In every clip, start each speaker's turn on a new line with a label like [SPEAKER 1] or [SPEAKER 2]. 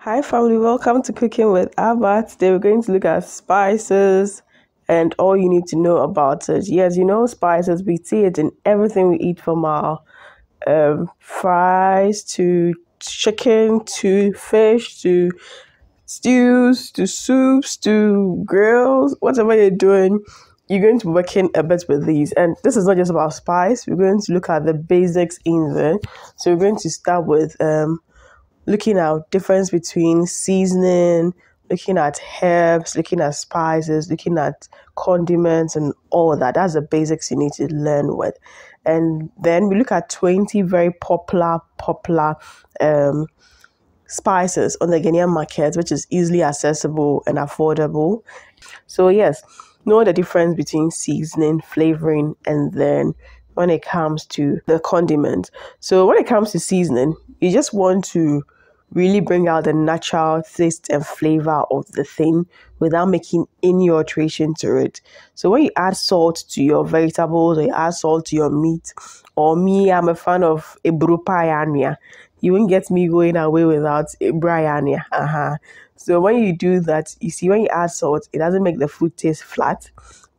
[SPEAKER 1] Hi family, welcome to Cooking with Abba. Today we're going to look at spices and all you need to know about it. Yes, you know spices, we see it in everything we eat, from our fries to chicken to fish to stews to soups to grills, whatever you're doing, you're going to be working a bit with these. And this is not just about spice, we're going to look at the basics in there. So we're going to start with looking at difference between seasoning, looking at herbs, looking at spices, looking at condiments and all of that. That's the basics you need to learn with. And then we look at 20 very popular spices on the Ghanaian market, which is easily accessible and affordable. So yes, know the difference between seasoning, flavoring, and then when it comes to the condiment. So when it comes to seasoning, you just want to really bring out the natural taste and flavor of the thing without making any alteration to it. So when you add salt to your vegetables or you add salt to your meat, or me, I'm a fan of ebru. You won't get me going away without ebru. So when you do that, you see, when you add salt, it doesn't make the food taste flat,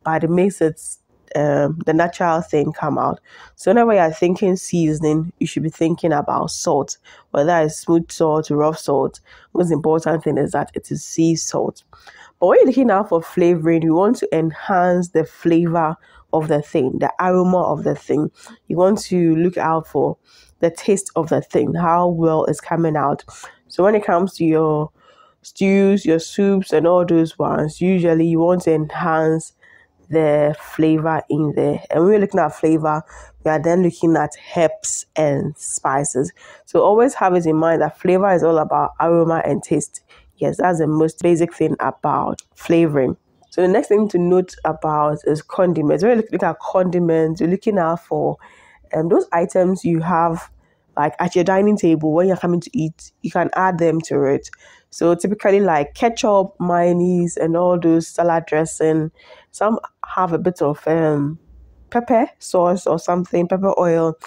[SPEAKER 1] but it makes it the natural thing come out. So whenever you're thinking seasoning, you should be thinking about salt, whether it's smooth salt, rough salt. Most important thing is that it is sea salt. But when you're looking out for flavoring, you want to enhance the flavor of the thing, the aroma of the thing. You want to look out for the taste of the thing, how well it's coming out. So when it comes to your stews, your soups, and all those ones, usually you want to enhance the flavor in there. And when we're looking at flavor, we are then looking at herbs and spices. So always have it in mind that flavor is all about aroma and taste. Yes, that's the most basic thing about flavoring. So the next thing to note about is condiments. When you look at condiments, you're looking out for those items you have like at your dining table when you're coming to eat. You can add them to it. So typically like ketchup, mayonnaise, and all those salad dressing. Some have a bit of pepper sauce or something, pepper oil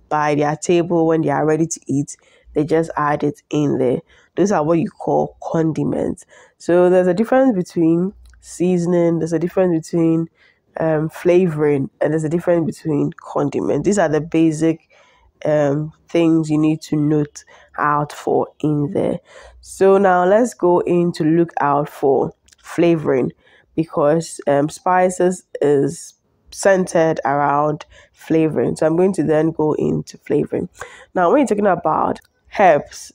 [SPEAKER 1] by their table when they are ready to eat. They just add it in there. Those are what you call condiments. So there's a difference between seasoning, there's a difference between flavoring, and there's a difference between condiments. These are the basic things you need to note out for in there. So now let's go in to look out for flavoring, because spices is centered around flavoring. So I'm going to then go into flavoring. Now when you're talking about herbs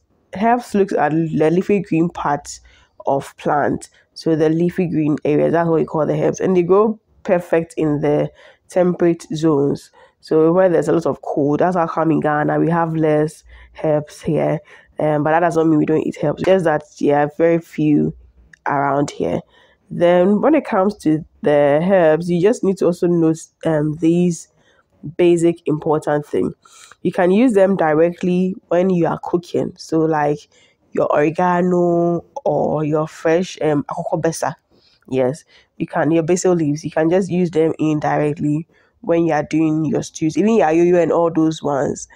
[SPEAKER 1] looks at the leafy green parts of plant. So the leafy green areas, that's what we call the herbs, and they grow perfect in the temperate zones. So where there's a lot of cold, that's how come in Ghana we have less herbs here. But that doesn't mean we don't eat herbs. Just that very few around here. Then when it comes to the herbs, you just need to also note these basic important thing. You can use them directly when you are cooking. So like your oregano or your fresh akokobesa. Yes, you can. Your basil leaves, you can just use them indirectly when you are doing your stews, even your ayoyo and all those ones.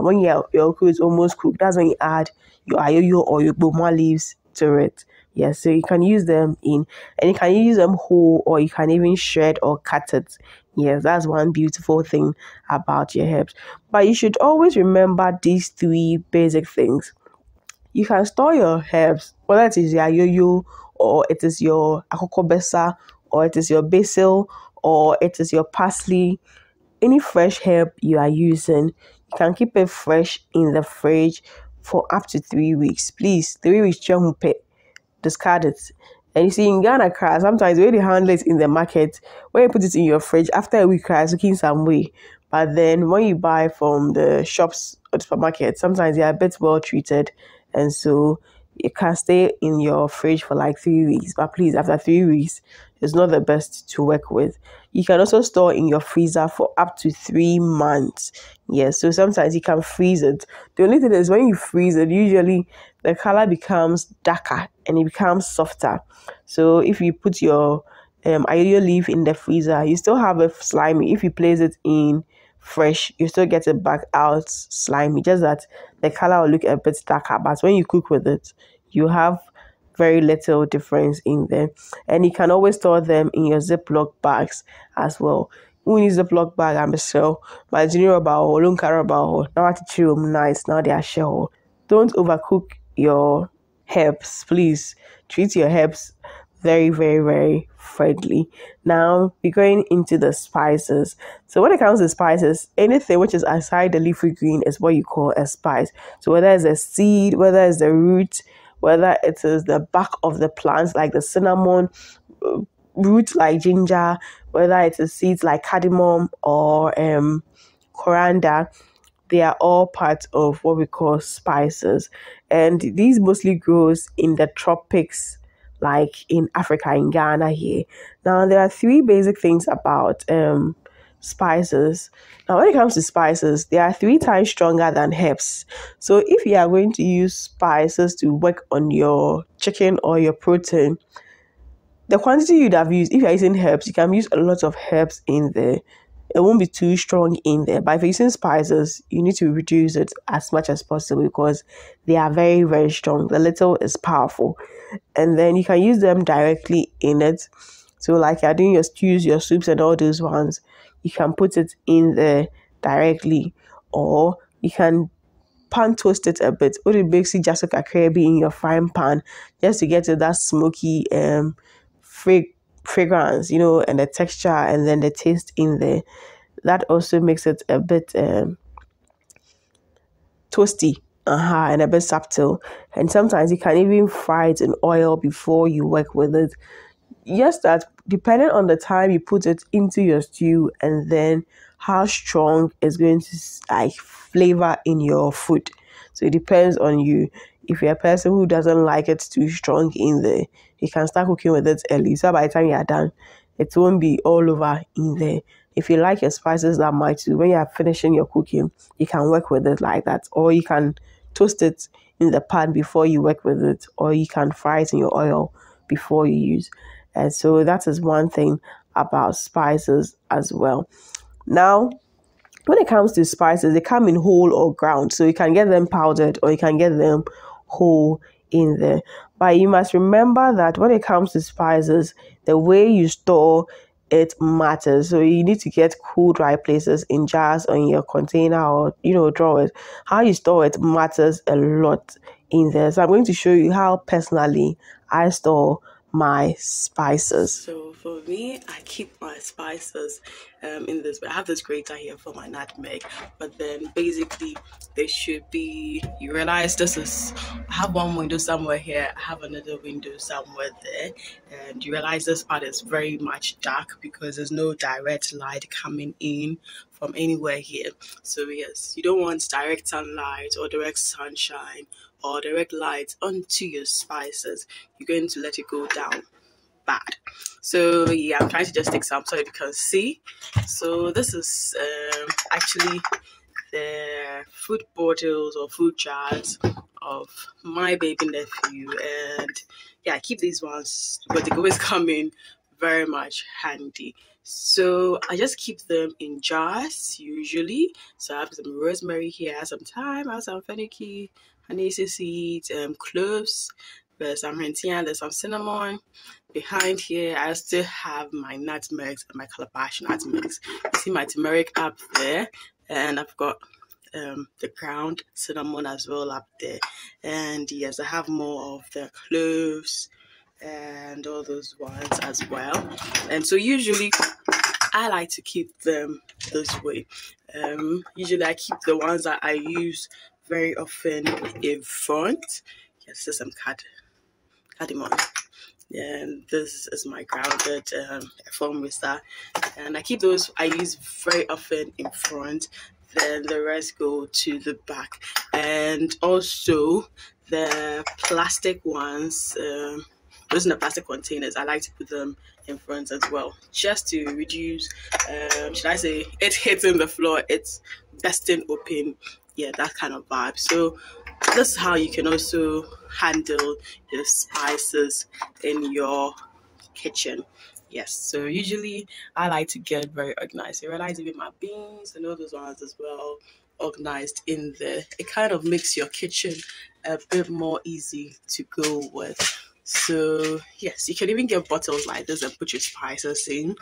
[SPEAKER 1] When your okra is almost cooked, that's when you add your ayoyo or your boma leaves to it. Yes, so you can use them in, and you can use them whole, or you can even shred or cut it. Yes, that's one beautiful thing about your herbs. But you should always remember these three basic things. You can store your herbs, whether it is your ayoyo, or it is your akokobesa, or it is your basil, or it is your parsley. Any fresh herb you are using, you can keep it fresh in the fridge for up to 3 weeks. Please, 3 weeks, discard it. And you see, in Ghana, sometimes when they handle it in the market, when you put it in your fridge, after a week, it's looking some way. But then when you buy from the shops or the supermarket, sometimes they are a bit well treated. And so it can stay in your fridge for like 3 weeks. But please, after 3 weeks, it's not the best to work with. You can also store in your freezer for up to 3 months. Yes, so sometimes you can freeze it. The only thing is when you freeze it, usually the color becomes darker and it becomes softer. So if you put your ayoyo leaf in the freezer, you still have a slimy. If you place it in fresh, you still get it back out slimy, just that the color will look a bit darker. But when you cook with it, you have very little difference in them. And you can always store them in your Ziploc bags as well. When you Ziploc bag, I'm sure my junior about Lunkara about now to chill nice, now they are sure. Don't overcook your herbs, please. Treat your herbs very, very, very friendly. Now we're going into the spices. So when it comes to spices, anything which is outside the leafy green is what you call a spice. So whether it's a seed, whether it's the root, whether it is the back of the plants like the cinnamon, root like ginger, whether it is seeds like cardamom or coriander, they are all part of what we call spices. And these mostly grows in the tropics, like in Africa, in Ghana here. Now, there are three basic things about spices. Now, when it comes to spices, they are 3 times stronger than herbs. So if you are going to use spices to work on your chicken or your protein, the quantity you'd have used, if you're using herbs, you can use a lot of herbs in there. It won't be too strong in there. But if you're using spices, you need to reduce it as much as possible because they are very, very strong. The little is powerful. And then you can use them directly in it. So like you're doing your stews, your soups and all those ones, you can put it in there directly. Or you can pan toast it a bit. Or the basic just be in your frying pan just to get to that smoky fragrance, and the texture and then the taste in there. That also makes it a bit toasty and a bit subtle. And sometimes you can even fry it in oil before you work with it. Yes, that depending on the time you put it into your stew and then how strong it's going to flavor in your food. So it depends on you. If you're a person who doesn't like it too strong in there, you can start cooking with it early. So by the time you're done, it won't be all over in there. If you like your spices that much, when you're finishing your cooking, you can work with it like that. Or you can toast it in the pan before you work with it. Or you can fry it in your oil before you use. And so that is one thing about spices as well. Now, when it comes to spices, they come in whole or ground. So you can get them powdered or you can get them whole in there. But you must remember that when it comes to spices, the way you store it matters. So you need to get cool, dry places in jars or in your container or, drawers. How you store it matters a lot in there. So I'm going to show you how personally I store my spices. So for me, I keep my spices in this. I have this grater here for my nutmeg, but then basically they should be. You realize this is. I have one window somewhere here. I have another window somewhere there, and you realize this part is very much dark because there's no direct light coming in from anywhere here. So yes, you don't want direct sunlight or direct sunshine or direct light onto your spices. You're going to let it go down bad. So yeah, I'm trying to just take some so you can see. So this is actually the food bottles or food jars of my baby nephew, and yeah, I keep these ones but they always come in very much handy. So I just keep them in jars usually. So I have some rosemary here, some thyme, I have some fenugreek, anise seeds, cloves, there's some hentia, there's some cinnamon. Behind here, I still have my nutmegs and my calabash nutmegs. You see my turmeric up there, and I've got the ground cinnamon as well up there. And yes, I have more of the cloves and all those ones as well. And so usually I like to keep them this way. Usually I keep the ones that I use very often in front. Yes, there's some cardamom. And this is my grounded foam mister, and I keep those I use very often in front. Then the rest go to the back, and also the plastic ones. Those in the plastic containers, I like to put them in front as well, just to reduce. Should I say it hitting the floor? It's busting open. Yeah, that kind of vibe. So this is how you can also handle your spices in your kitchen. Yes, so usually I like to get very organized. I realize even my beans and all those ones as well organized in there. It kind of makes your kitchen
[SPEAKER 2] a bit more easy to go with. So yes, you can even get bottles like this and put your spices in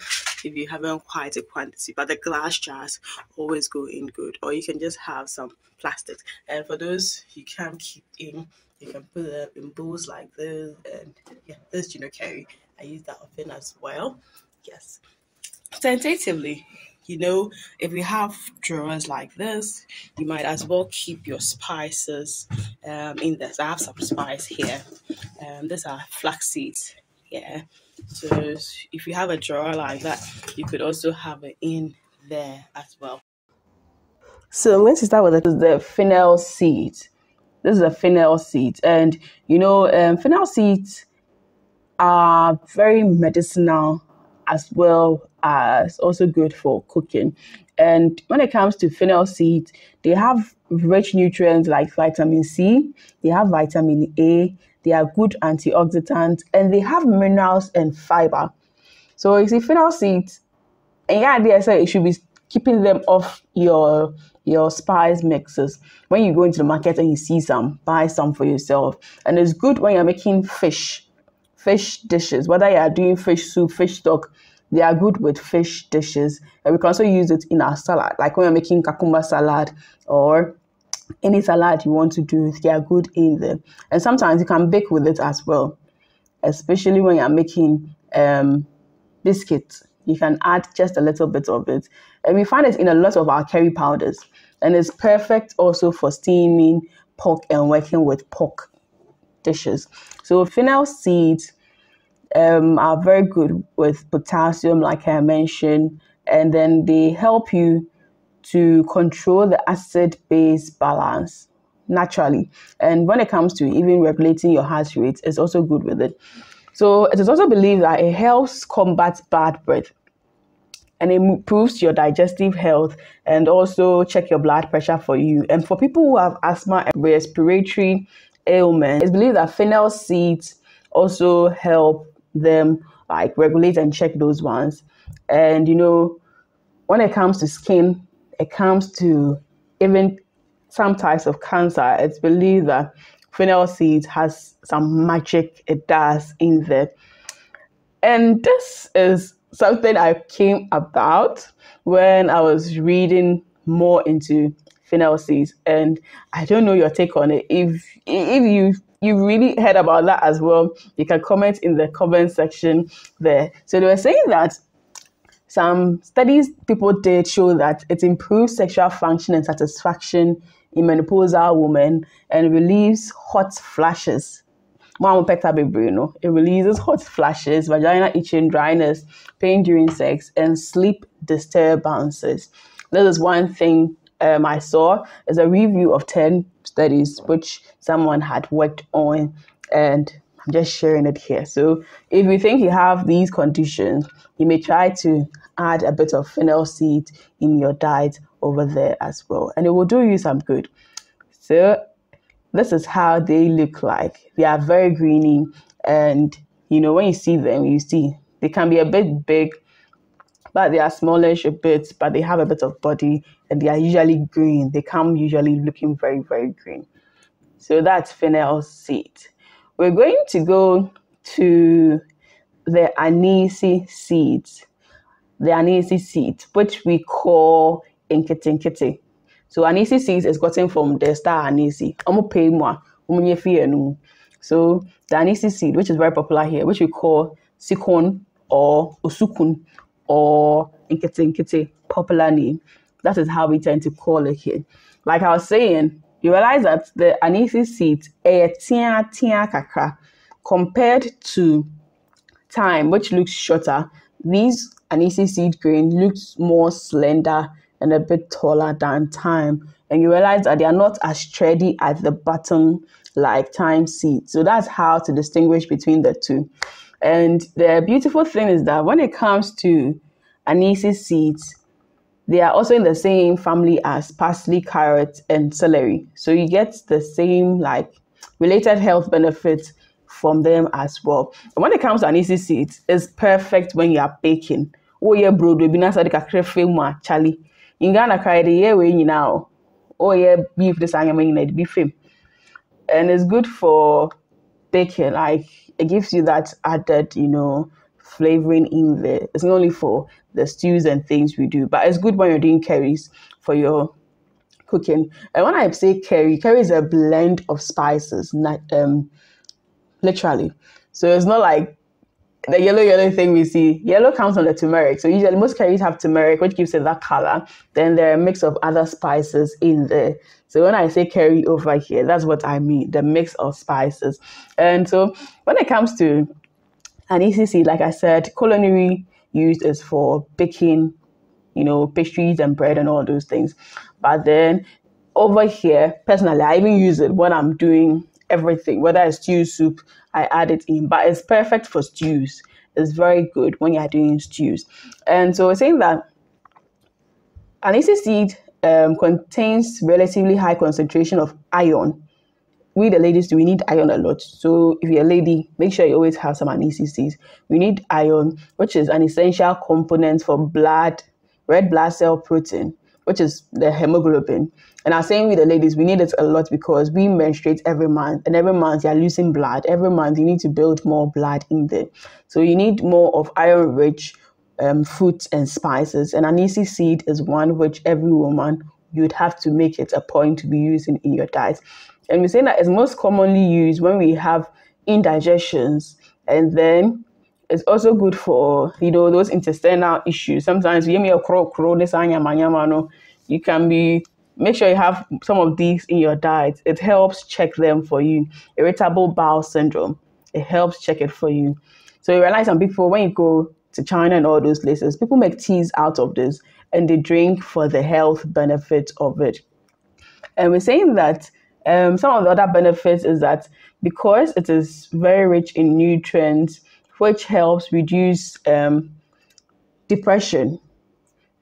[SPEAKER 2] if you haven't quite a quantity, but the glass jars always go in good, or you can just have some plastic. And for those you can't keep in, you can put them in bowls like this. And yeah, this curry, I use that often as well. Yes, tentatively, if you have drawers like this, you might as well keep your spices in this. I have some spice here. These are flax seeds. Yeah. So if you have a drawer like that, you could also have it in there as well.
[SPEAKER 1] So I'm going to start with
[SPEAKER 3] The fennel seed. This is a fennel seed, and fennel seeds are very medicinal as well as also good for cooking. And when it comes to fennel seeds, they have rich nutrients like vitamin C, they have vitamin A, they are good antioxidants, and they have minerals and fiber. So you see, fennel seeds, and yeah, they say you should be keeping them off your spice mixes. When you go into the market and you see some, buy some for yourself. And it's good when you're making fish dishes, whether you are doing fish soup, fish stock, they are good with fish dishes. And we can also use it in our salad, like when you're making cucumber salad or any salad you want to do, they are good in there. And sometimes you can bake with it as well, especially when you're making biscuits. You can add just a little bit of it. And we find it in a lot of our curry powders. And it's perfect also for steaming pork and working with pork dishes. So fennel seeds are very good with potassium, like I mentioned, and then they help you to control the acid-base balance naturally. And when it comes to even regulating your heart rate, it's also good with it. So it is also believed that it helps combat bad breath, and it improves your digestive health and also check your blood pressure for you. And for people who have asthma and respiratory ailments, it's believed that fennel seeds also help them like regulate and check those ones. And when it comes to skin, it comes to even some types of cancer, it's believed that fennel seeds has some magic it does in there. And this is something I came about when I was reading more into fennel seeds, and I don't know your take on it. If you really heard about that as well, you can comment in the comment section there. So they were saying that some studies people did show that it improves sexual function and satisfaction in menopausal women and relieves hot flashes. It releases hot flashes, vaginal itching, dryness, pain during sex, and sleep disturbances. This is one thing I saw as a review of 10 studies which someone had worked on, and I'm just sharing it here. So if you think you have these conditions, you may try to add a bit of fennel seed in your diet over there as well, and it will do you some good. So this is how they look like. They are very greeny, and when you see them, you see they can be a bit big, but they are smallish a bit, but they have a bit of body, and they are usually green. They come usually looking very, very green. So that's fennel seed. We're going to go to the anise seeds. The anise seed, which we call nkete. So anise seeds is gotten from the star anise. So the anise seed, which is very popular here, which we call sikon or usukun or nkete, popular name. That is how we tend to call it here. Like I was saying, you realize that the anise seed tia kakra compared to thyme, which looks shorter. These anise seed grain looks more slender and a bit taller than thyme. And you realize that they are not as sturdy at the bottom like thyme seeds. So that's how to distinguish between the two. And the beautiful thing is that when it comes to anise seeds, they are also in the same family as parsley, carrot, and celery. So you get the same related health benefits from them as well. And when it comes to anise seeds, it's perfect when you are baking. Oh yeah, bro, we be nice at the kakre Charlie. In Ghana, cry the year when you now. Oh yeah, beef this annual in beef. and it's good for baking. Like it gives you that added, flavoring in there. It's not only for the stews and things we do, but it's good when you're doing curries for your cooking. And when I say curry is a blend of spices, not literally. So it's not like the yellow thing we see. Yellow comes from the turmeric. So usually most curries have turmeric, which gives it that color. Then there are a mix of other spices in there. So when I say curry over here, that's what I mean, the mix of spices. And so when it comes to an ECC, like I said, culinary use is for baking, pastries and bread and all those things. But then over here, personally, I even use it when I'm doing everything, whether it's stew, soup, I add it in. But it's perfect for stews. It's very good when you're doing stews. And so we're saying that anise seed contains relatively high concentration of iron. We the ladies, we need iron a lot. So if you're a lady, make sure you always have some anise seeds. We need iron, which is an essential component for red blood cell protein, which is the hemoglobin. And I'm saying with the ladies, we need it a lot because we menstruate every month, and every month you're losing blood. Every month you need to build more blood in there. So you need more of iron-rich fruits and spices. And anise seed is one which every woman, you'd have to make it a point to be using in your diet. And we're saying that it's most commonly used when we have indigestions, and then it's also good for those intestinal issues. Sometimes you can make sure you have some of these in your diet. It helps check them for you. Irritable bowel syndrome, it helps check it for you. So you realize some people, when you go to China and all those places, people make teas out of this and they drink for the health benefits of it. And we're saying that some of the other benefits is that because it is very rich in nutrients, which helps reduce depression,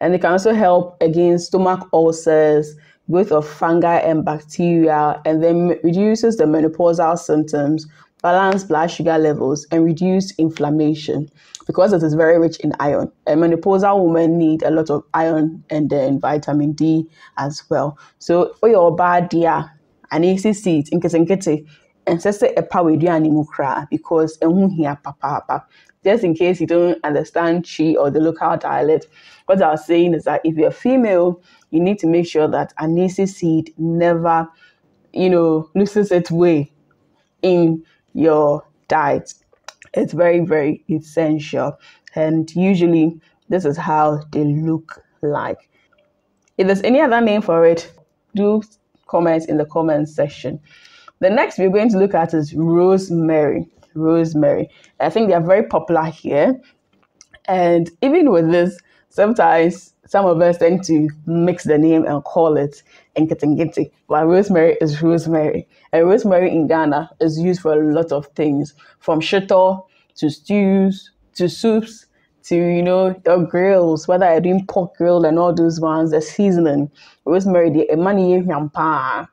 [SPEAKER 3] and it can also help against stomach ulcers, growth of fungi and bacteria, and then reduces the menopausal symptoms, balance blood sugar levels, and reduce inflammation because it is very rich in iron. And menopausal women need a lot of iron and then vitamin D as well. So for your body, anise seeds nkete and say a power because here papa. Just in case you don't understand Chi or the local dialect, what I was saying is that if you're female, you need to make sure that anise seed never, loses its way in your diet. It's very, very essential. And usually this is how they look like. If there's any other name for it, do comment in the comment section. The next we're going to look at is rosemary. Rosemary. I think they are very popular here. And even with this, sometimes some of us tend to mix the name and call it nkete. But rosemary is rosemary. And rosemary in Ghana is used for a lot of things, from shito to stews to soups to, your grills, whether you're doing pork grill and all those ones, the seasoning. Rosemary, the money yampa.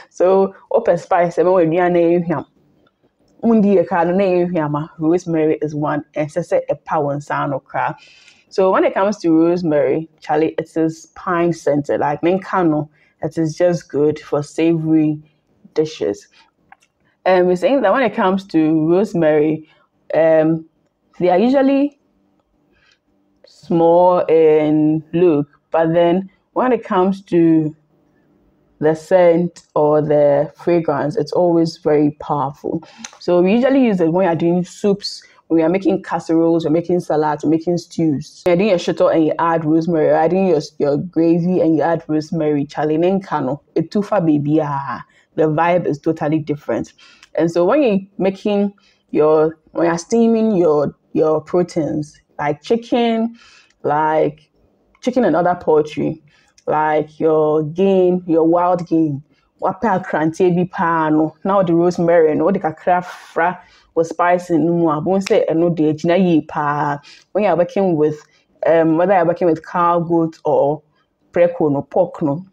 [SPEAKER 3] So, open spice, rosemary is one, and a power and sound of crab. So when it comes to rosemary, Charlie, it is pine scented. Like Menkano, it is just good for savory dishes. And we're saying that when it comes to rosemary, they are usually small in look, but then when it comes to the scent or the fragrance, it's always very powerful. So we usually use it when you're doing soups, when we are making casseroles, we're making salads, we're making stews. When you're doing your shito and you add rosemary, you're adding your gravy and you add rosemary, challenge kano, etufa baby, the vibe is totally different. And so when you're making when you're steaming your proteins, like chicken and other poultry, like your wild game, wapel krante bi pano. Now the rosemary, no the kakra fra with spice and no, I won't say no de china ye pa. When you're working with whether you're working with cow, goat, or preko no pork no,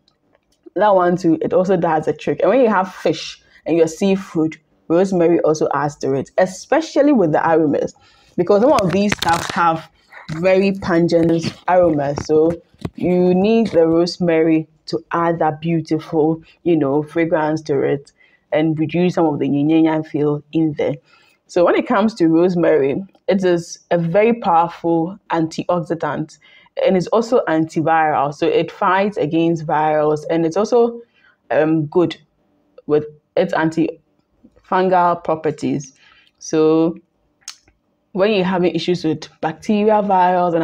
[SPEAKER 3] that one too, it also does a trick. And when you have fish and your seafood, rosemary also adds to it, especially with the aromas, because some of these stuff have very pungent aroma. So you need the rosemary to add that beautiful, fragrance to it and reduce some of the yin feel in there. So when it comes to rosemary, it is a very powerful antioxidant and it's also antiviral. So it fights against virals and it's also good with its antifungal properties. So when you're having issues with bacteria, virals,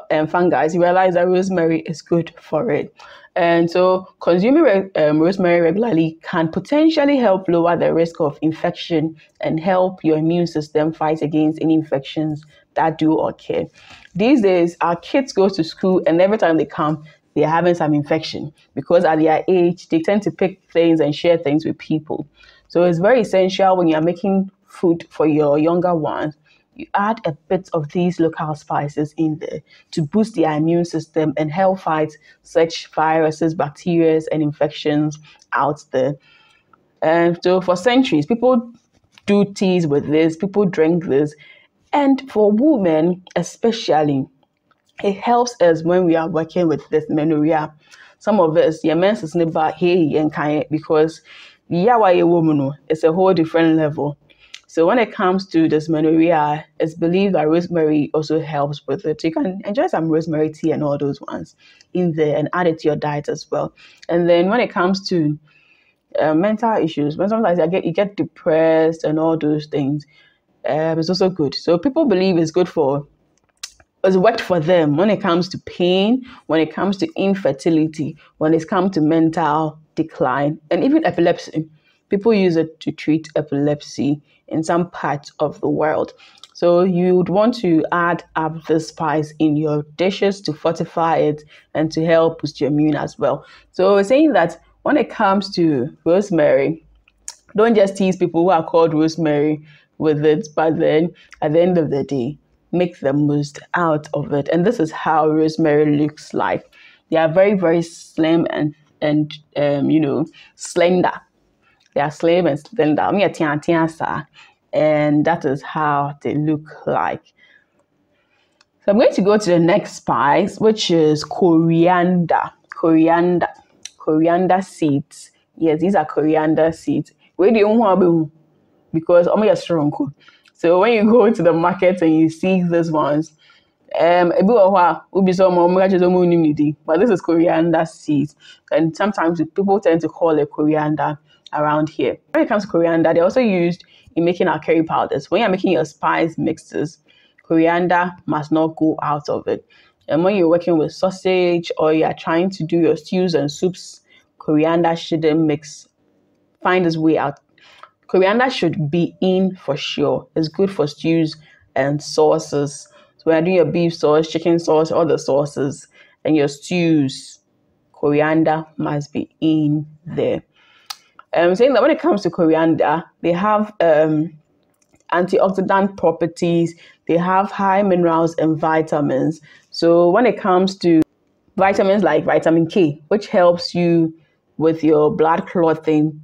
[SPEAKER 3] and fungi, you realize that rosemary is good for it. And so consuming rosemary regularly can potentially help lower the risk of infection and help your immune system fight against any infections that do occur. These days, our kids go to school and every time they come, they're having some infection because at their age, they tend to pick things and share things with people. So it's very essential when you're making food for your younger ones, you add a bit of these local spices in there to boost their immune system and help fight such viruses, bacteria, and infections out there. And so for centuries, people do teas with this, people drink this. And for women especially, it helps us when we are working with this menorrhea. Some of us, your menses never hey and kind because a woman, it's a whole different level. So when it comes to dysmenorrhea, it's believed that rosemary also helps with it. So you can enjoy some rosemary tea and all those ones in there and add it to your diet as well. And then when it comes to mental issues, when sometimes you get depressed and all those things, it's also good. So people believe it's worked for them when it comes to pain, when it comes to infertility, when it comes to mental decline, and even epilepsy. People use it to treat epilepsy in some parts of the world. So you would want to add up this spice in your dishes to fortify it and to help boost your immune as well. So we're saying that when it comes to rosemary, don't just tease people who are called rosemary with it, but then at the end of the day, make the most out of it. And this is how rosemary looks like. They are very, very slim and slender. They are slim and slender. And that is how they look like. So I'm going to go to the next spice, which is coriander. Coriander seeds. Yes, these are coriander seeds. Where do you want because I'm just strong. So when you go to the market and you see these ones, but this is coriander seeds, and sometimes people tend to call it coriander around here. When it comes to coriander, they're also used in making our curry powders. When you're making your spice mixes, coriander must not go out of it. And when you're working with sausage or you're trying to do your stews and soups, coriander shouldn't find its way out. Coriander should be in for sure. It's good for stews and sauces. So when you're doing your beef sauce, chicken sauce, all the sauces, and your stews, coriander must be in there. Saying that when it comes to coriander, they have antioxidant properties. They have high minerals and vitamins. So when it comes to vitamins like vitamin K, which helps you with your blood clotting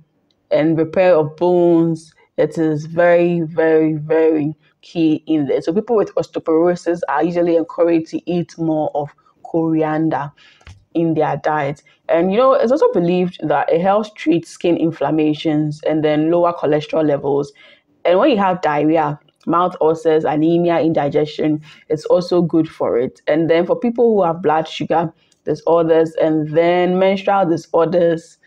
[SPEAKER 3] and repair of bones, it is very, very, very key in there. So people with osteoporosis are usually encouraged to eat more of coriander in their diet. And it's also believed that it helps treat skin inflammations and then lower cholesterol levels. And when you have diarrhea, mouth ulcers, anemia, indigestion, it's also good for it. And then for people who have blood sugar disorders and then menstrual disorders,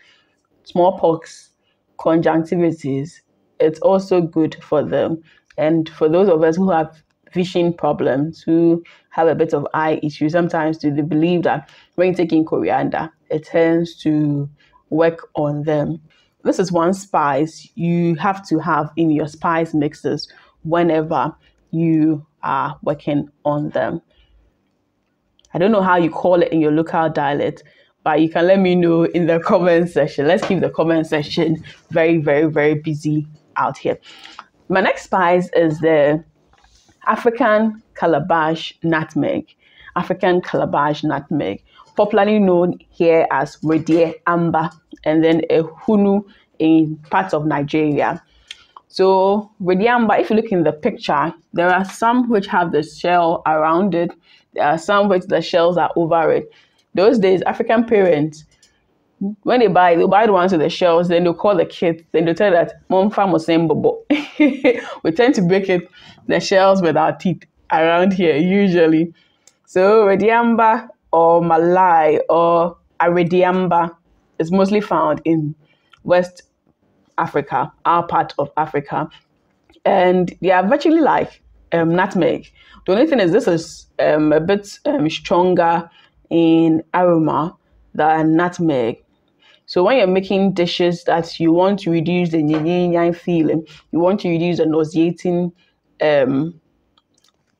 [SPEAKER 3] smallpox, conjunctivitis, it's also good for them. And for those of us who have vision problems, who have a bit of eye issues, sometimes they believe that when you take in coriander, it tends to work on them. This is one spice you have to have in your spice mixes whenever you are working on them. I don't know how you call it in your local dialect, but you can let me know in the comment section. Let's keep the comment section very, very, very busy out here. My next spice is the African calabash nutmeg. African calabash nutmeg, popularly known here as Redie Amber and then Ehunu in parts of Nigeria. So rediamba, if you look in the picture, there are some which have the shell around it. There are some which the shells are over it. Those days, African parents, when they'll buy the ones with the shells, then they'll call the kids, then they'll tell that mom farm was saying bobo. We tend to break the shells with our teeth around here, usually. So rediamba or malai or arediamba is mostly found in West Africa, our part of Africa. And they are virtually like nutmeg. The only thing is this is a bit stronger in aroma than nutmeg. So when you're making dishes that you want to reduce the yin feeling, you want to reduce the nauseating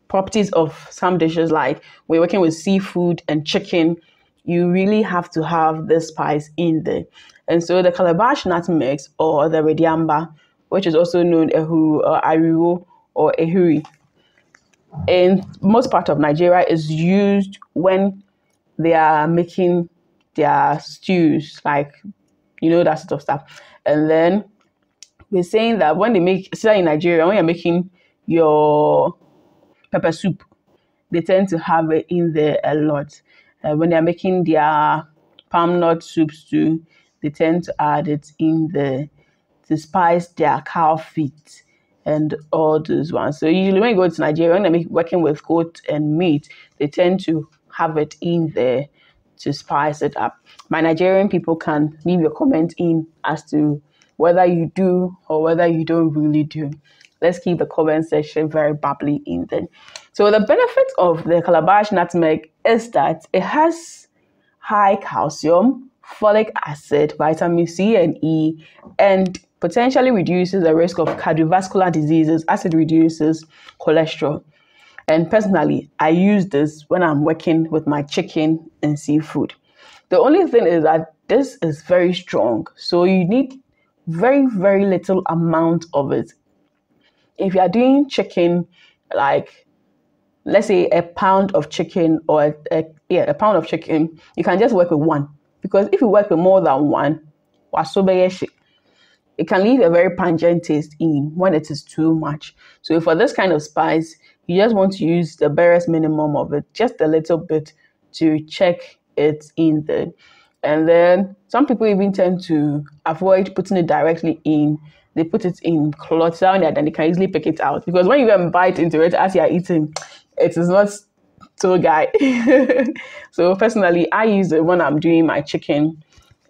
[SPEAKER 3] properties of some dishes, like when you're working with seafood and chicken, you really have to have this spice in there. And so the calabash nutmegs or the rediamba, which is also known ehuru or ariwo or ehuri, in most part of Nigeria is used when they are making their stews, like, that sort of stuff. And then we're saying that when they make, especially in Nigeria, when you're making your pepper soup, they tend to have it in there a lot. When they're making their palm nut soups too, they tend to add it in there to spice their cow feet and all those ones. So usually when you go to Nigeria, when they're working with goat and meat, they tend to have it in there to spice it up. My Nigerian people can leave your comment in as to whether you do or whether you don't really do. Let's keep the comment section very bubbly in there. So the benefit of the calabash nutmeg is that it has high calcium, folic acid, vitamin C and E, and potentially reduces the risk of cardiovascular diseases as it reduces cholesterol. And personally, I use this when I'm working with my chicken and seafood. The only thing is that this is very strong, so you need very, very little amount of it. If you are doing chicken, like let's say a pound of chicken or a pound of chicken, you can just work with one. Because if you work with more than one, it can leave a very pungent taste in when it is too much. So for this kind of spice, you just want to use the barest minimum of it, just a little bit to check it in there. And then some people even tend to avoid putting it directly in. They put it in cloth down there, then they can easily pick it out. Because when you go and bite into it as you are eating, it is not so guy. So personally, I use it when I'm doing my chicken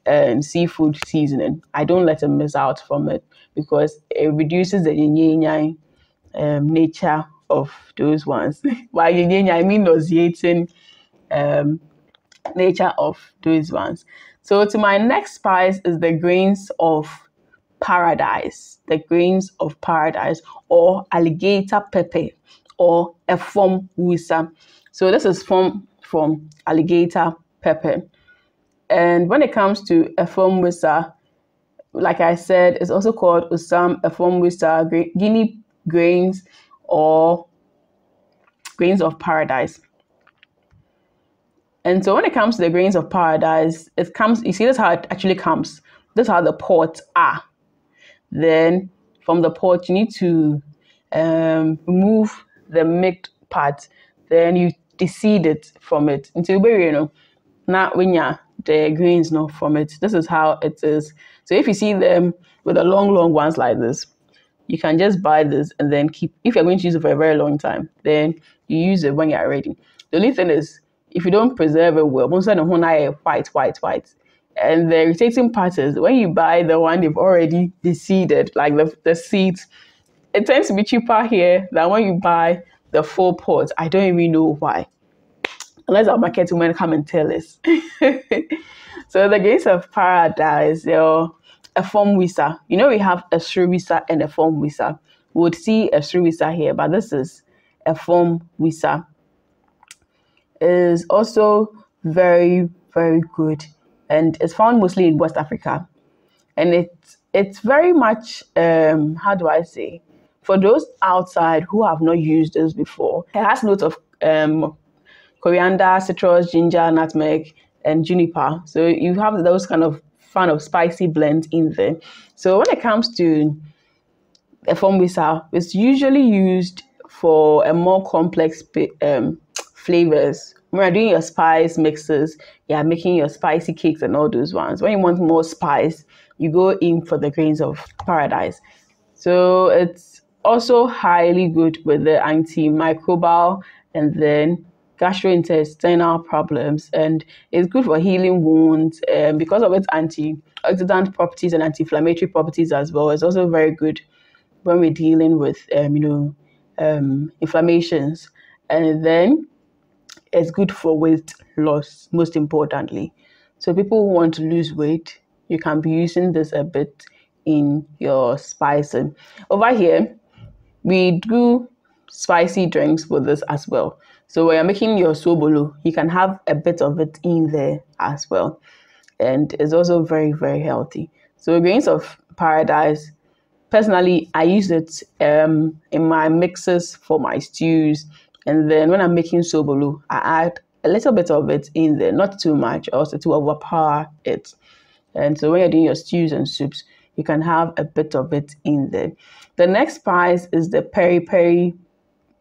[SPEAKER 3] and seafood seasoning. I don't let them miss out from it because it reduces the yin nature of those ones. By yin I mean nauseating nature of those ones. So to my next spice is the grains of paradise. The grains of paradise or alligator pepper or efom wisa. So this is from alligator pepper. And when it comes to efom wisa, like I said, it's also called usam, efom wisa, guinea grains or grains of paradise. And so when it comes to the grains of paradise, it comes, you see, this is how it actually comes. This is how the pods are. Then from the pot, you need to remove the mixed part. Then you deseed it from it until not when you're the grains from it. This is how it is. So if you see them with the long ones like this, you can just buy this and then keep. If you're going to use it for a very long time, then you use it when you're ready. The only thing is, if you don't preserve it well, once the white. And the irritating part is when you buy the one they've already deseeded, like the seeds, it tends to be cheaper here than when you buy the full pot. I don't even know why. Unless our marketing women come and tell us. So the grains of paradise, they're a form wisa. We have a shrew wisa and a form wisa. We would see a shrew wisa here, but this is a form wisa. Is also very, very good, and it's found mostly in West Africa. And it's very much how do I say, for those outside who have not used this before, it has notes of coriander, citrus, ginger, nutmeg, and juniper. So you have those kind of fun of spicy blends in there. So when it comes to efomwisa is usually used for a more complex flavors. When you're doing your spice mixes, you're making your spicy cakes and all those ones. When you want more spice, you go in for the grains of paradise. So it's also highly good with the antimicrobial and then gastrointestinal problems, and it's good for healing wounds because of its antioxidant properties and anti-inflammatory properties as well. It's also very good when we're dealing with inflammations, and then it's good for weight loss, most importantly. So people who want to lose weight, you can be using this a bit in your spicing. Over here, we do spicy drinks with this as well. So when you're making your sobolo, you can have a bit of it in there as well. And it's also very, very healthy. So grains of paradise, personally, I use it in my mixes for my stews. And then when I'm making sobolo, I add a little bit of it in there, not too much, also to overpower it. And so when you're doing your stews and soups, you can have a bit of it in there. The next spice is the peri peri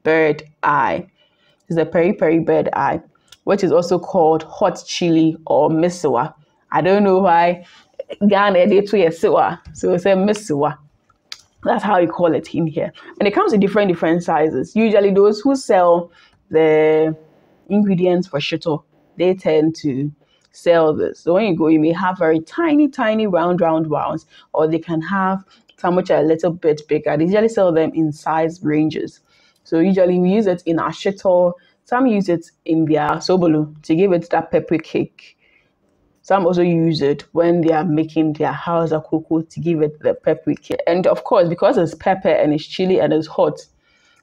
[SPEAKER 3] bird eye. It's the peri peri bird eye, which is also called hot chili or misoa. I don't know why Ghana they to siwa, so it's a misoa. That's how you call it in here. And it comes in different sizes. Usually those who sell the ingredients for shito, they tend to sell this. So when you go, you may have very tiny round ones, or they can have some which are a little bit bigger. They usually sell them in size ranges. So usually we use it in our shito. Some use it in their sobolo to give it that pepper cake. Some also use it when they are making their house cocoa to give it the paprika. And of course, because it's pepper and it's chili and it's hot,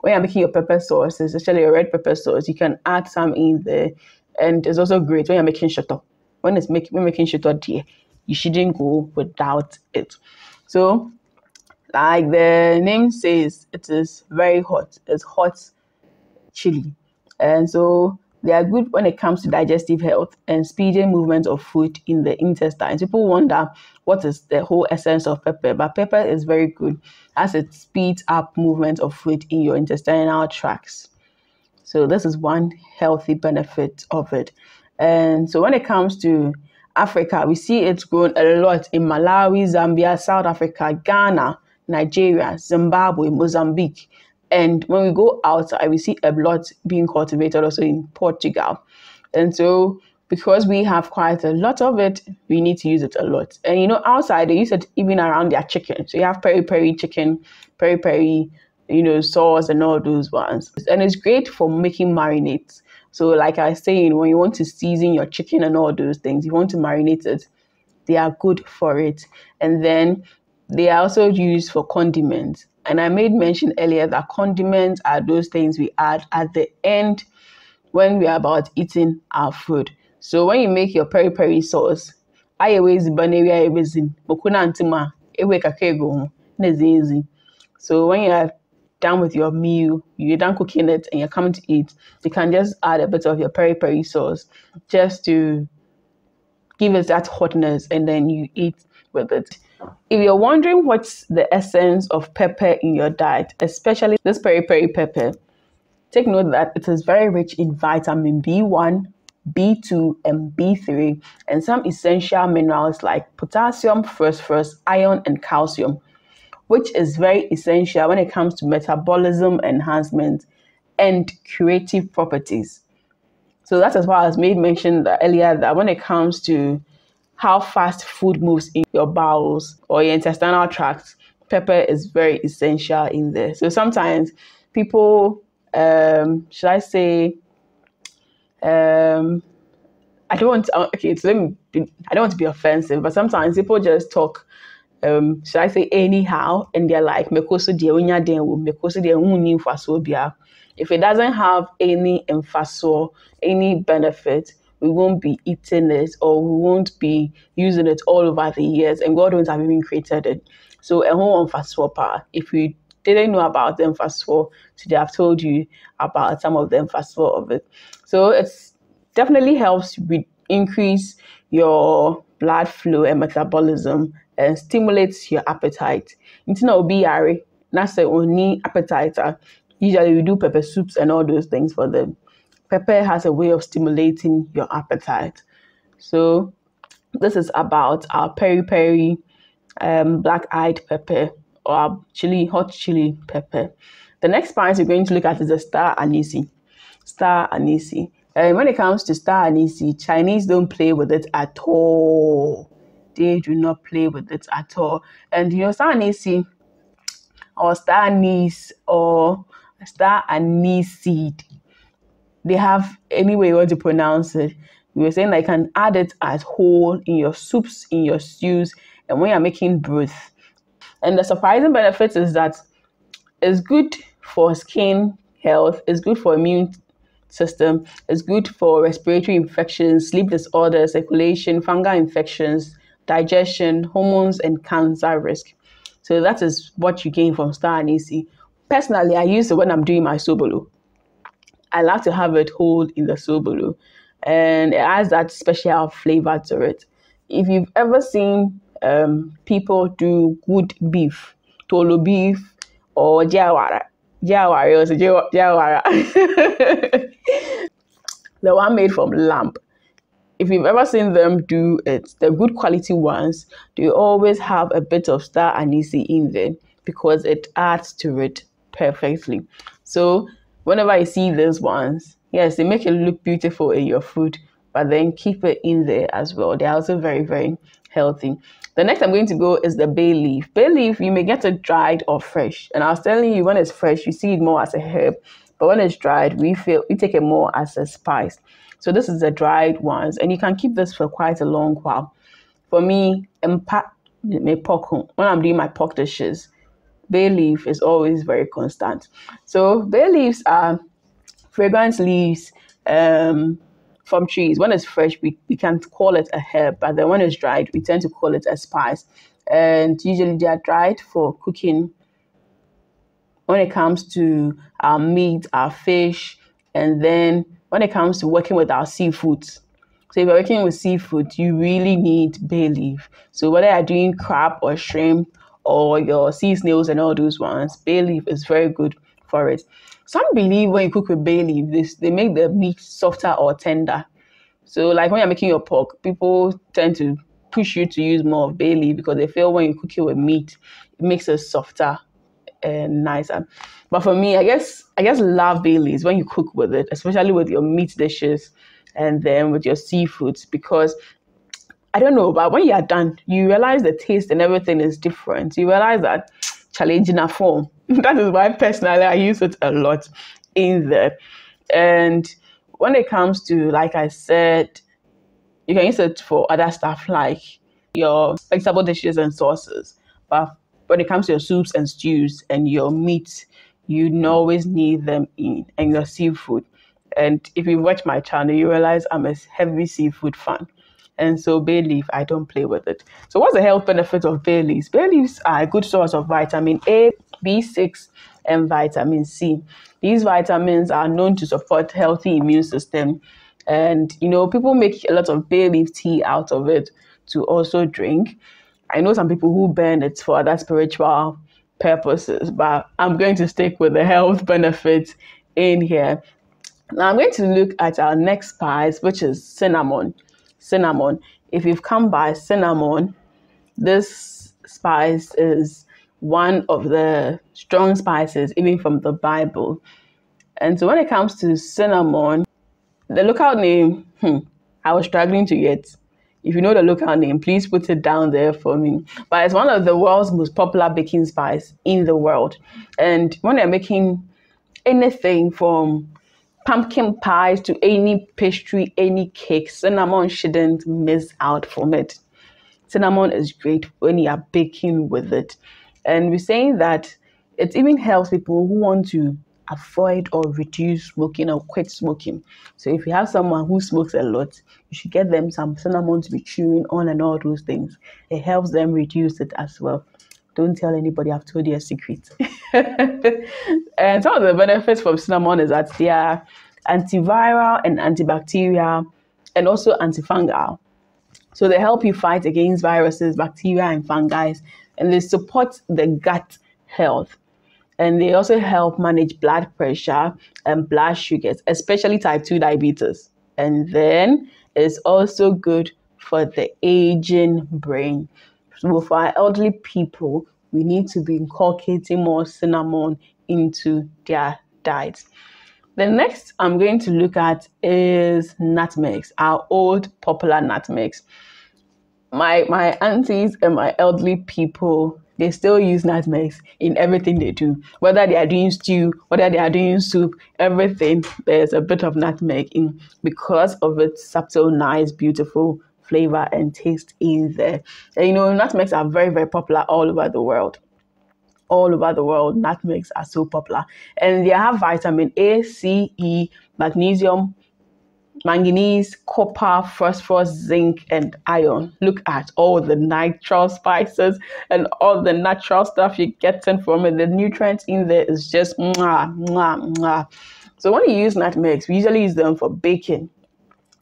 [SPEAKER 3] when you're making your pepper sauce, especially your red pepper sauce, you can add some in there. And it's also great when you're making shoto. When making shoto, dear, you shouldn't go without it. So, like the name says, it is very hot. It's hot chili. And so they are good when it comes to digestive health and speeding movement of food in the intestines. People wonder what is the whole essence of pepper, but pepper is very good as it speeds up movement of food in your intestinal tracts. So this is one healthy benefit of it. And so when it comes to Africa, we see it's grown a lot in Malawi, Zambia, South Africa, Ghana, Nigeria, Zimbabwe, Mozambique. And when we go outside, we see a lot being cultivated also in Portugal. And so because we have quite a lot of it, we need to use it a lot. And outside they use it even around their chicken. So you have peri peri chicken, peri peri, sauce and all those ones. And it's great for making marinades. So like I was saying, when you want to season your chicken and all those things, you want to marinate it, they are good for it. And then they are also used for condiments. And I made mention earlier that condiments are those things we add at the end when we are about eating our food. So when you make your peri peri sauce, I always baneria everything. Mokuna antima ewe kakego easy. So when you're done with your meal, you're done cooking it and you're coming to eat, you can just add a bit of your peri peri sauce just to give it that hotness, and then you eat with it. If you're wondering what's the essence of pepper in your diet, especially this peri peri pepper, take note that it is very rich in vitamin B1, B2, and B3, and some essential minerals like potassium, phosphorus, iron, and calcium, which is very essential when it comes to metabolism enhancement and curative properties. So that's as why I was made mention earlier that when it comes to how fast food moves in your bowels or your intestinal tract, pepper is very essential in there. So sometimes people, should I say, I don't want to, I don't want to be offensive, but sometimes people just talk, should I say anyhow, and they're like, if it doesn't have any emphasis, any benefit, we won't be eating it, or we won't be using it all over the years, and God won't have even created it. So a whole emphasis, if you didn't know about the emphasis, today I've told you about some of the emphasis of it. So it's definitely helps increase your blood flow and metabolism and stimulates your appetite. That's the only appetite. Usually we do pepper soups and all those things for them. Pepper has a way of stimulating your appetite. So this is about our peri peri black-eyed pepper or our hot chili pepper. The next spice we're going to look at is the star anise. Star anise. And when it comes to star anise, Chinese don't play with it at all. They do not play with it at all. And star anise or star anise or star anise seed, they have any way you want to pronounce it. We were saying that you can add it as whole in your soups, in your stews, and when you're making broth. And the surprising benefit is that it's good for skin health, it's good for immune system, it's good for respiratory infections, sleep disorders, circulation, fungal infections, digestion, hormones, and cancer risk. So that is what you gain from star anise. Personally, I use it when I'm doing my sobolo. I like to have it whole in the sobolo, and it adds that special flavor to it. If you've ever seen people do good beef, tolo beef, or jawara, the one made from lamb. If you've ever seen them do it, the good quality ones, they always have a bit of star anise in there because it adds to it perfectly. So whenever I see those ones, yes, they make it look beautiful in your food, but then keep it in there as well. They're also very, very healthy. The next I'm going to go is the bay leaf. Bay leaf, you may get it dried or fresh. And I was telling you, when it's fresh, you see it more as a herb. But when it's dried, we take it more as a spice. So this is the dried ones. And you can keep this for quite a long while. For me, when I'm doing my pork dishes, bay leaf is always very constant. So bay leaves are fragrant leaves from trees. When it's fresh, we can't call it a herb, but then when it's dried, we tend to call it a spice. And usually they are dried for cooking when it comes to our meat, our fish, and then when it comes to working with our seafoods. So if you're working with seafood, you really need bay leaf. So whether you're doing crab or shrimp or your sea snails and all those ones, bay leaf is very good for it. Some believe when you cook with bay leaf, they make the meat softer or tender. So like when you're making your pork, people tend to push you to use more of bay leaf because they feel when you cook it with meat, it makes it softer and nicer. But for me, I guess love bay leaves when you cook with it, especially with your meat dishes and then with your seafoods, because I don't know, but when you are done, you realize the taste and everything is different. You realize that challenging a form. That is why personally I use it a lot in there. And when it comes to, like I said, you can use it for other stuff like your vegetable dishes and sauces. But when it comes to your soups and stews and your meat, you always need them in, and your seafood. And if you watch my channel, you realize I'm a heavy seafood fan. And so bay leaf, I don't play with it. So what's the health benefit of bay leaves? Bay leaves are a good source of vitamin A, B6, and vitamin C. These vitamins are known to support healthy immune system. And, people make a lot of bay leaf tea out of it to also drink. I know some people who burn it for other spiritual purposes, but I'm going to stick with the health benefits in here. Now I'm going to look at our next spice, which is cinnamon. Cinnamon. If you've come by cinnamon, this spice is one of the strong spices, even from the Bible. And so when it comes to cinnamon, the local name, I was struggling to get. If you know the local name, please put it down there for me. But it's one of the world's most popular baking spice in the world. And when they're making anything from pumpkin pies to any pastry, any cake, cinnamon shouldn't miss out from it. Cinnamon is great when you are baking with it. And we're saying that it even helps people who want to avoid or reduce smoking or quit smoking. So if you have someone who smokes a lot, you should get them some cinnamon to be chewing on and all those things. It helps them reduce it as well. Don't tell anybody I've told you a secret. And some of the benefits from cinnamon is that they are antiviral and antibacterial and also antifungal. So they help you fight against viruses, bacteria, and fungi, and they support the gut health. And they also help manage blood pressure and blood sugars, especially type 2 diabetes. And then it's also good for the aging brain. So for our elderly people, we need to be inculcating more cinnamon into their diets. The next I'm going to look at is nutmegs, our old popular nutmegs. My aunties and my elderly people, they still use nutmegs in everything they do. Whether they are doing stew, whether they are doing soup, everything, there's a bit of nutmeg in because of its subtle, nice, beautiful flavor and taste in there. And nutmegs are very, very popular all over the world. All over the world, nutmegs are so popular. And they have vitamin A, C, E, magnesium, manganese, copper, phosphorus, zinc, and iron. Look at all the natural spices and all the natural stuff you're getting from it. The nutrients in there is just mwah, mwah, mwah. So when you use nutmegs, we usually use them for baking.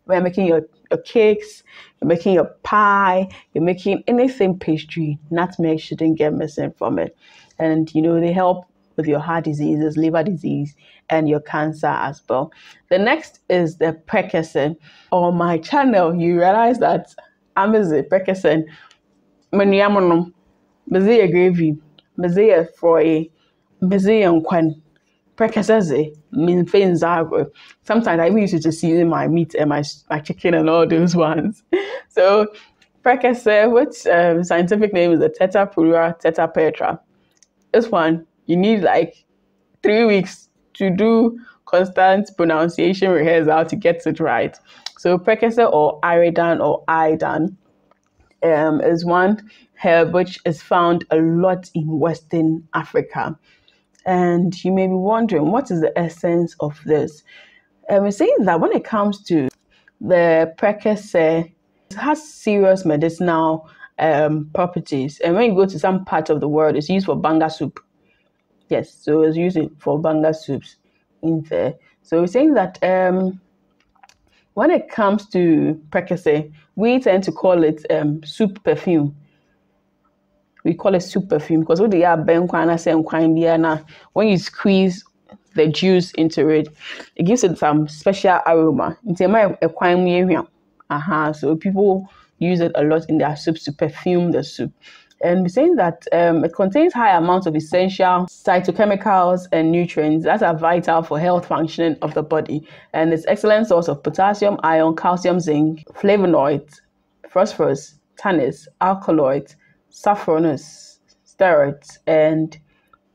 [SPEAKER 3] When you're making your cakes, you're making your pie, you're making anything pastry, nutmeg shouldn't get missing from it. And, they help with your heart diseases, liver disease, and your cancer as well. The next is the precassin. On my channel, you realize that I'm a precassin. Maniamonum, Mazia gravy, Mazia froy, Mazia nkwan. Precassin mean things are. Sometimes I used to just use my meat and my chicken and all those ones. So precassin, which scientific name is the Tetrapurua tetrapetra. This one, you need like 3 weeks to do constant pronunciation rehearsal to get it right. So precassin or iridan or idan is one herb which is found a lot in Western Africa. And you may be wondering, what is the essence of this? We're saying that when it comes to the precassin, it has serious medicinal properties. And when you go to some part of the world, it's used for banga soup. Yes, so it's used for banga soups in there. So we're saying that when it comes to precassin, we tend to call it soup perfume. We call it soup perfume because when you squeeze the juice into it, it gives it some special aroma. So people use it a lot in their soups to perfume the soup. And we're saying that it contains high amounts of essential phytochemicals and nutrients that are vital for health functioning of the body. And it's excellent source of potassium, iron, calcium, zinc, flavonoids, phosphorus, tannins, alkaloids, saffronous, steroids, and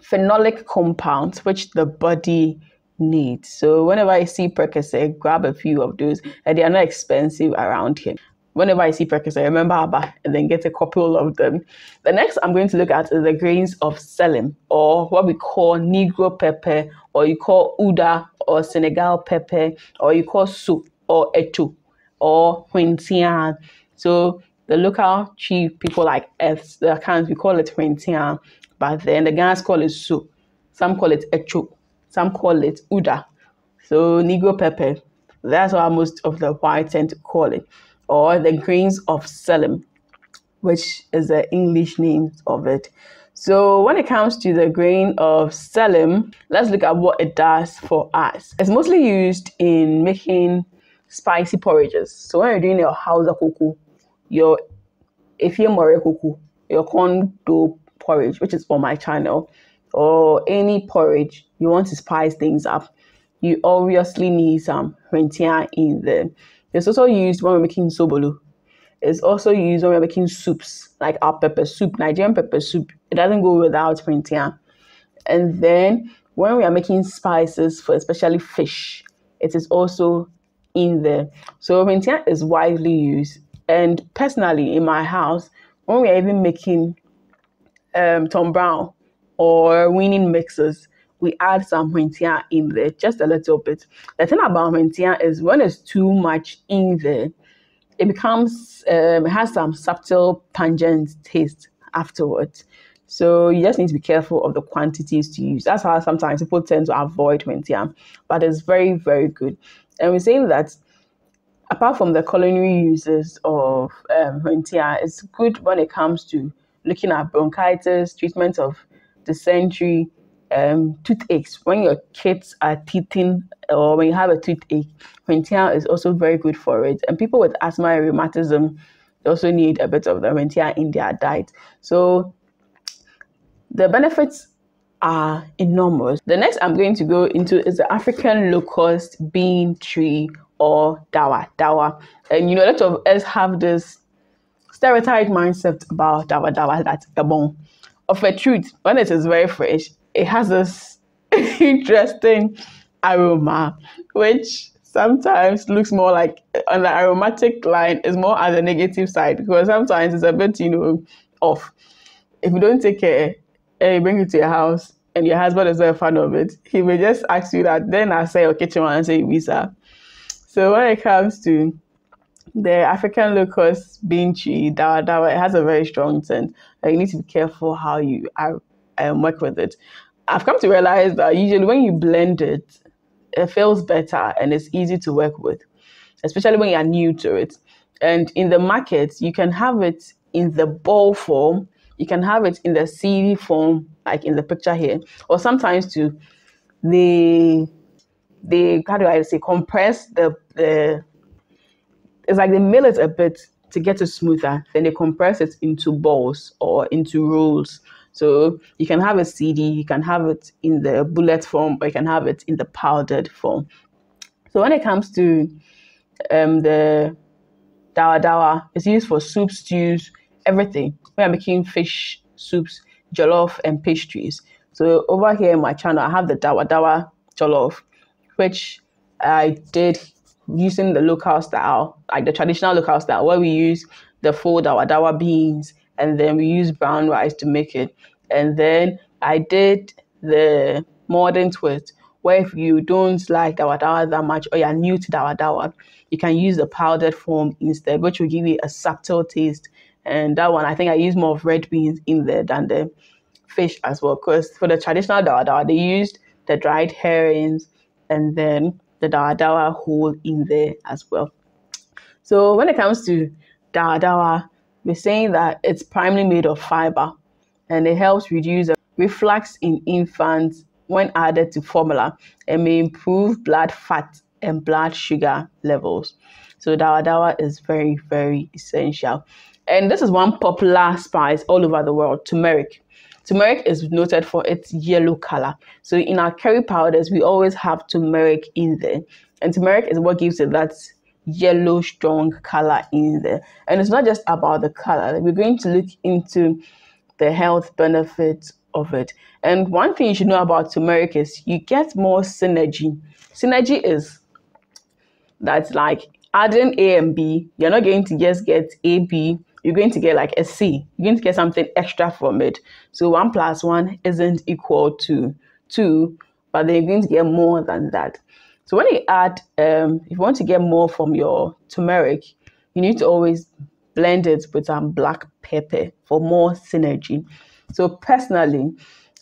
[SPEAKER 3] phenolic compounds which the body needs. So whenever I see precassin, grab a few of those, and they are not expensive around here. Whenever I see precassin, remember Abba and then get a couple of them. The next I'm going to look at is the grains of selim, or what we call Negro pepper, or you call Uda, or Senegal pepper, or you call Su, or Etu, or Huintian. So the local chief people like us, the accounts, we call it Huintian, but then the guys call it Su. Some call it Etu, some call it Uda. So Negro pepper, that's how most of the whites tend to call it. Or the grains of selim, which is the English name of it. So when it comes to the grain of selim, let's look at what it does for us. It's mostly used in making spicy porridges. So when you're doing your hausa kuku, your efie kuku, your corn dough porridge, which is on my channel, or any porridge you want to spice things up, you obviously need some rentia in there. It's also used when we're making sobolo. It's also used when we're making soups, like our pepper soup, Nigerian pepper soup. It doesn't go without rentia. And then when we are making spices for especially fish, it is also in there. So rentia is widely used. And personally, in my house, when we are even making Tom Brown or winning mixes, we add some rentia in there, just a little bit. The thing about rentia is when it's too much in there, it becomes, it has some subtle pungent taste afterwards. So you just need to be careful of the quantities to use. That's how sometimes people tend to avoid rentia, but it's very, very good. And we're saying that apart from the culinary uses of rentia, it's good when it comes to looking at bronchitis, treatment of dysentery, toothaches. When your kids are teething or when you have a toothache, rentia is also very good for it. And people with asthma and rheumatism, they also need a bit of the rentia in their diet. So the benefits are enormous. The next I'm going to go into is the African locust bean tree or dawa. Dawa. And a lot of us have this stereotype mindset about dawa that's a bon. Of a truth, when it is very fresh, it has this interesting aroma, which sometimes looks more like on the aromatic line is more on the negative side because sometimes it's a bit, off. If you don't take care and you bring it to your house and your husband is not a fan of it, he may just ask you that. Then I say your kitchen and say visa. So when it comes to the African locust bean tree, dawa, it has a very strong scent. You need to be careful how you work with it. I've come to realize that usually when you blend it, it feels better and it's easy to work with, especially when you're new to it. And in the market, you can have it in the ball form, you can have it in the seedy form, like in the picture here, or sometimes too, they how do I say, compress the it's like they mill it a bit to get it smoother. Then they compress it into balls or into rolls. So you can have it seedy, you can have it in the bullet form, or you can have it in the powdered form. So when it comes to the dawa, it's used for soup, stews, everything. We are making fish soups, jollof, and pastries. So over here in my channel, I have the dawa jollof, which I did using the local style, like the traditional local style, where we use the full dawa beans and then we use brown rice to make it. And then I did the modern twist, where if you don't like dawa that much or you're new to dawa, you can use the powdered form instead, which will give you a subtle taste. And that one, I think I use more of red beans in there than the fish as well, because for the traditional dawa, they used the dried herrings and then the dawa whole in there as well. So when it comes to dawa, we're saying that it's primarily made of fiber and it helps reduce reflux in infants when added to formula and may improve blood fat and blood sugar levels. So dawa is very, very essential. And this is one popular spice all over the world, turmeric. Turmeric is noted for its yellow color. So in our curry powders, we always have turmeric in there. And turmeric is what gives it that yellow, strong color in there. And it's not just about the color. We're going to look into the health benefits of it. And one thing you should know about turmeric is you get more synergy. Synergy is that's like adding A and B. You're not going to just get A, B. You're going to get like a C. You're going to get something extra from it. So 1 + 1 isn't equal to 2, but then you're going to get more than that. So when you add, if you want to get more from your turmeric, you need to always blend it with some black pepper for more synergy. So personally,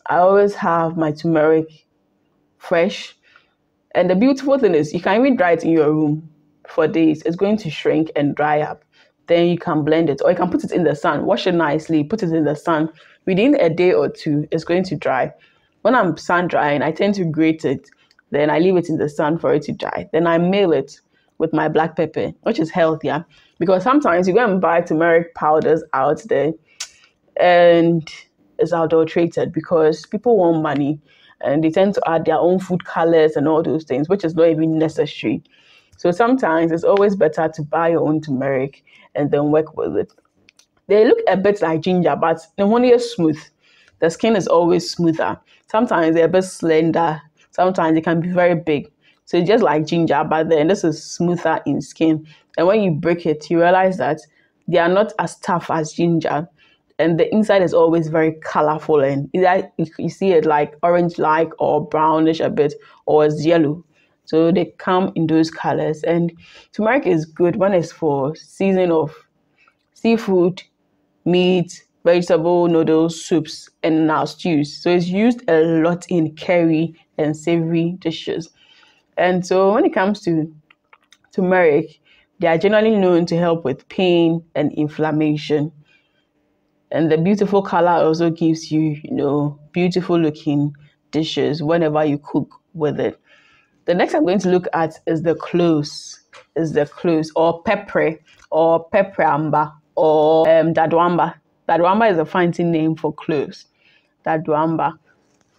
[SPEAKER 3] I always have my turmeric fresh. And the beautiful thing is you can even dry it in your room for days. It's going to shrink and dry up. Then you can blend it, or you can put it in the sun, wash it nicely, put it in the sun. Within a day or two, it's going to dry. When I'm sun drying, I tend to grate it. Then I leave it in the sun for it to dry. Then I mail it with my black pepper, which is healthier. Because sometimes you go and buy turmeric powders out there and it's adulterated because people want money and they tend to add their own food colors and all those things, which is not even necessary. So sometimes it's always better to buy your own turmeric and then work with it. They look a bit like ginger, but the one is smooth. The skin is always smoother. Sometimes they're a bit slender. Sometimes it can be very big. So it's just like ginger, but then this is smoother in skin. And when you break it, you realize that they are not as tough as ginger. And the inside is always very colorful. And either you see it like orange-like or brownish a bit, or it's yellow. So they come in those colors. And turmeric is good when it's for seasoning of seafood, meat, vegetable, noodles, soups, and now stews. So it's used a lot in curry and savory dishes. And so when it comes to turmeric, they are generally known to help with pain and inflammation. And the beautiful color also gives you, beautiful looking dishes whenever you cook with it. The next I'm going to look at is the cloves. Or pepper, or pepperamba, or dadwamba. Dadwamba is a fancy name for cloves. Dadwamba.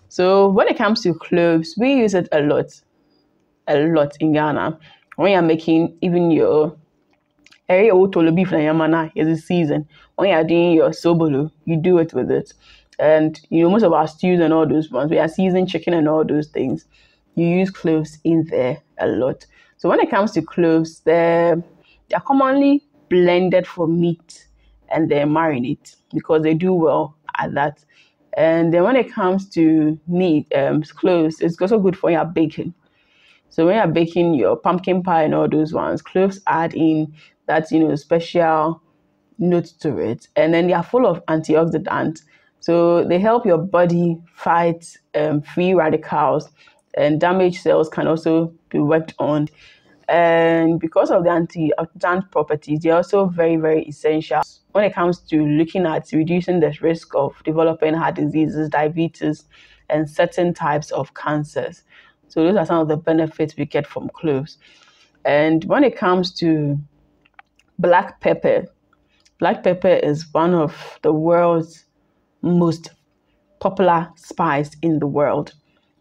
[SPEAKER 3] So when it comes to cloves, we use it a lot in Ghana. When you're making even your area otolo beef na yamana is a season. When you're doing your sobolo, you do it with it. And most of our stews and all those ones, we are seasoned chicken and all those things. You use cloves in there a lot. So when it comes to cloves, they're commonly blended for meat and they marinate because they do well at that. And then when it comes to meat, cloves, it's also good for your baking. So when you're baking your pumpkin pie and all those ones, cloves add in that, special note to it. And then they are full of antioxidants. So they help your body fight free radicals, and damaged cells can also be worked on. And because of the antioxidant properties, they're also very, very essential when it comes to looking at reducing the risk of developing heart diseases, diabetes, and certain types of cancers. So those are some of the benefits we get from cloves. And when it comes to black pepper is one of the world's most popular spice in the world.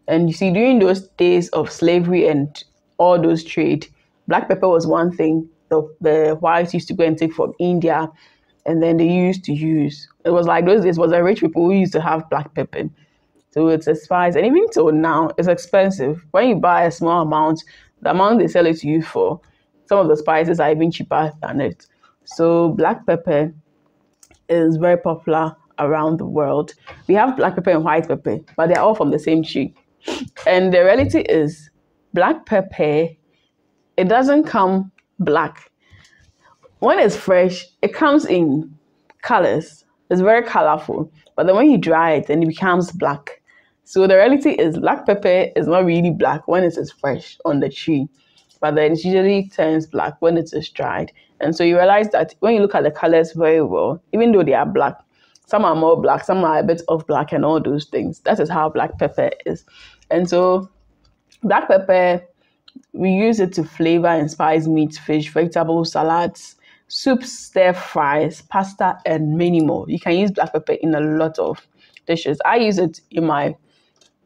[SPEAKER 3] And you see, during those days of slavery and all those trade, black pepper was one thing the whites used to go and take from India, and then they used to use. It was like those days was the rich people who used to have black pepper. So it's a spice, and even till now, it's expensive. When you buy a small amount, the amount they sell it to you for, some of the spices are even cheaper than it. So black pepper is very popular around the world. We have black pepper and white pepper, but they're all from the same tree. And the reality is, black pepper, it doesn't come black. When it's fresh, it comes in colors. It's very colorful. But then when you dry it, then it becomes black. So the reality is, black pepper is not really black when it is fresh on the tree. But then it usually turns black when it is dried. And so you realize that when you look at the colors very well, even though they are black, some are more black, some are a bit of black and all those things. That is how black pepper is. And so black pepper, we use it to flavor and spice meat, fish, vegetables, salads, soups, stir fries, pasta, and many more. You can use black pepper in a lot of dishes. I use it in my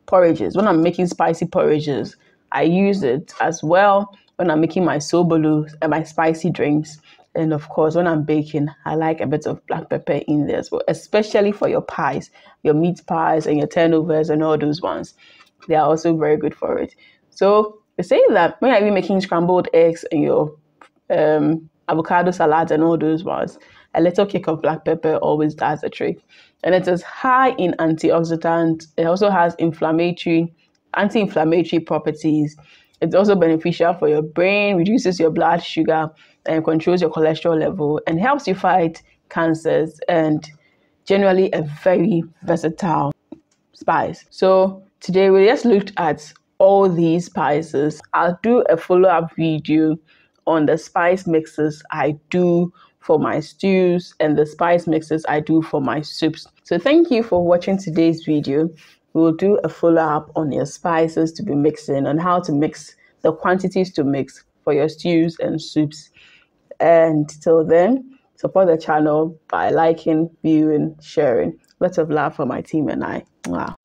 [SPEAKER 3] porridges. When I'm making spicy porridges, I use it as well when I'm making my sobolo and my spicy drinks. And of course, when I'm baking, I like a bit of black pepper in there as well, especially for your pies, your meat pies and your turnovers and all those ones. They are also very good for it. So they say that when you're making scrambled eggs and your avocado salads and all those ones, a little kick of black pepper always does the trick. And it is high in antioxidants. It also has anti-inflammatory properties. It's also beneficial for your brain, reduces your blood sugar, and controls your cholesterol level, and helps you fight cancers, and generally a very versatile spice. So today we just looked at all these spices. I'll do a follow-up video on the spice mixes I do for my stews and the spice mixes I do for my soups. So thank you for watching today's video. We'll do a follow-up on your spices to be mixing, on how to mix, the quantities to mix for your stews and soups. And till then, support the channel by liking, viewing, sharing. Lots of love for my team and I. Wow.